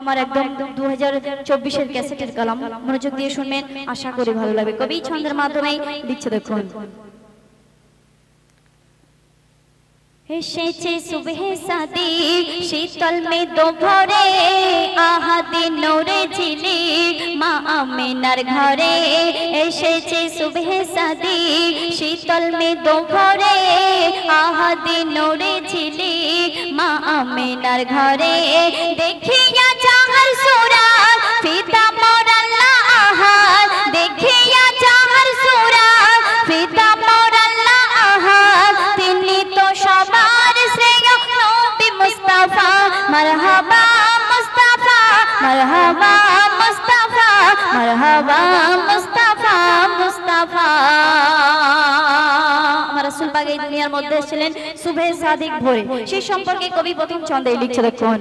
আমার একদম 2024 এর ক্যাসেটের কলম মনোযোগ দিয়ে শুনবেন, আশা করি ভালো লাগবে। কবি ছন্দের মাধ্যমে লিখছে, দেখুন। এসেছে সুবহে সাদিক শীতল মে দুপুরে, আহাদে নূরে ঝিলিক মা আমিনার ঘরে। এসেছে সুবহে সাদিক শীতল মে দুপুরে, আহাদে নূরে ঝিলিক মা আমিনার ঘরে। দেখিয়া যাহার সুরাত ফিদা মোর আল্লাহ আহাদ, দেখিয়া যাহার সুরাত ফিদা মোর আল্লাহ আহাদ। তিনি তো সবার শ্রেয় নবী মুস্তাফা, মারহাবা মুস্তাফা, মারহাবা মুস্তাফা, মারহাবা মুস্তাফা, মুস্তাফা। আমার রাসূল পাক এই দুনিয়ার মধ্যে ছিলেন সুবহে সাদিক ভোরে, সেই সম্পর্কে কবি প্রথম ছন্দে লিখছে, দেখুন।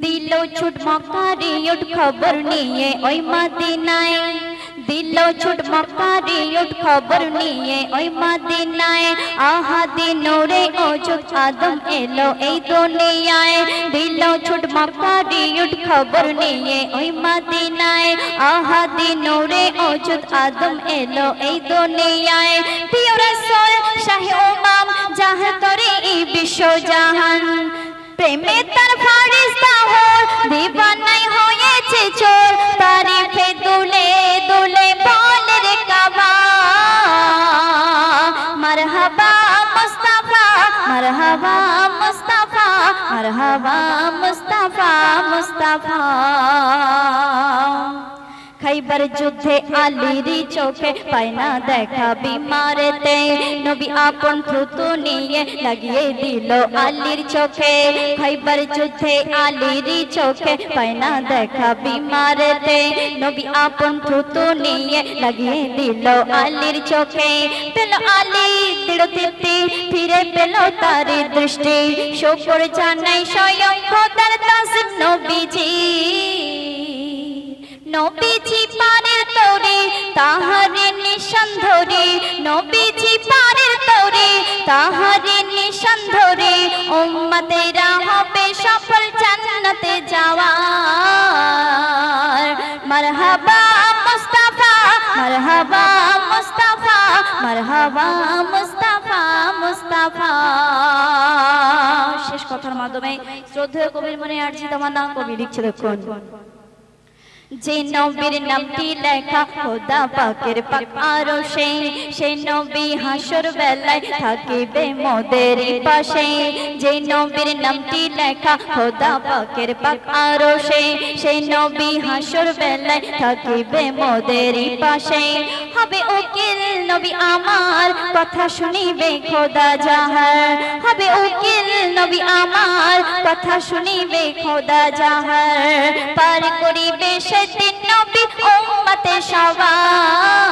দিলো ছুট মক্কারে উঠ খবর নিয়ে ওই মদিনায়, দিলো ছুট মক্কারে উঠ খবর নিয়ে ওই মদিনায়। আহাদে নূরে ওজুদ আদম এলো এই দুনিয়ায়, দিলো ছুট মক্কারে উঠ খবর নিয়ে ওই মদিনায়। আহাদে নূরে ওজুদ আদম এলো এই দুনিয়ায়। প্রিয় রাসূল শাহে উমাম জাহান করে এই বিশ্ব জাহান, প্রেমে তার ফারিস্তা হল দিবানাই হয়েছে চোর। তারিফে দুলে দুলে বলে রে কাবা, মারহাবা মুস্তাফা, মারহাবা মুস্তাফা, মারহাবা মুস্তাফা, মুস্তাফা। খাইবার যুদ্ধে আলীর চোখে পায় না দেখা বিমারেতে, নবী আপন থুতু নিয়ে লাগিয়ে দিল আলীর চোখে। খাইবার যুদ্ধে আলীর চোখে পায় না দেখা বিমারেতে, নবী আপন থুতু নিয়ে লাগিয়ে দিল আলীর চোখে। পেল আলী দৃঢ় তৃপ্তি, ফিরে পেল তার দৃষ্টি। শুকর জানাই স্বয়ং খোদার তাসিফ নবীজি, নবীজি পারের তরে তাহারে নিশান ধরে, নবীজি পারের তরে তাহারে নিশান ধরে। উম্মতেরা হবে সফল জান্নাতে যাওয়ার। মারহাবা মুস্তাফা, মারহাবা মুস্তাফা, মারহাবা মুস্তাফা, মুস্তাফা। শেষ কথার মাধ্যমে শ্রদ্ধেয় কবির মনে আরজি তামান্না কবি লিখছে, দেখুন। যে নবীর নামটি লেখা খোদা পাকের পাক আরশে, সেই নবী হাসর বেলায় থাকিবে মোদের পাশে। যে নবীর নামটি লেখা খোদা পাকের পাক আরশে, সেই নবী হাসর বেলায় থাকিবে মোদের পাশে। হবে উকিল নবী আমার কথা শুনিবে খোদা যাহার, হবে উকিল নবী আমার কথা শুনিবে খোদা যাহার। পার করিবে সেদিন নবী উম্মতে সবার।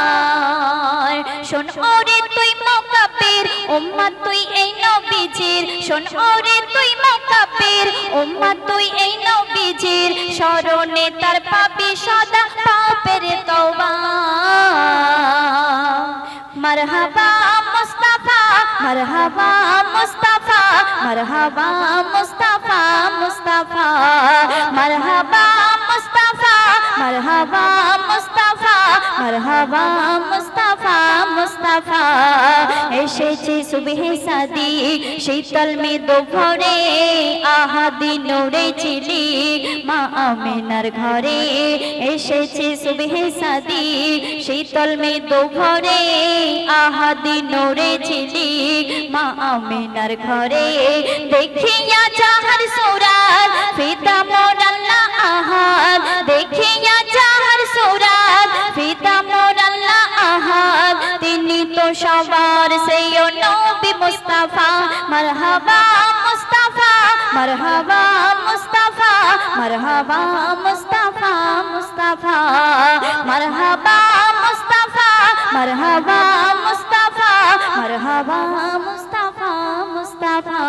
শোন ওরে তুই মুকাব্বির উম্মত তুই এই নবীজির, শোন ওরে তুই মুকাব্বির উম্মত তুই এই নবীজির। শরণে তার পাবি সদা পাপের তওবা। মারহাবা মুস্তাফা, মারহাবা মুস্তাফা, মারহাবা মুস্তাফা, মুস্তাফা। মারহাবা মুস্তাফা, মারহাবা মুস্তাফা, মারহাবা মুস্তাফা, মুস্তাফা। এসেছে সুবহে সাদিক শীতল মে দুপুরে, আহাদে নূরে ঝিলিক মা আমিনার ঘরে। এসেছে সুবহে সাদিক শীতল মে দুপুরে, আহাদে নূরে ঝিলিক মা আমিনার ঘরে। দেখিয়া যাহার সুরাত ফিদা মোর আল্লাহ আহাদ, দেখিয়া যাহার সুরাত ফিদা মোর আল্লাহ আহাদ। তিনি তো সবার শ্রেয় নবী মুস্তাফা, মারহাবা মুস্তাফা, মারহাবা মুস্তাফা, মারহাবা মুস্তাফা, মুস্তাফা। মারহাবা মুস্তাফা, মারহাবা মুস্তাফা, মারহাবা মুস্তাফা, মুস্তাফা।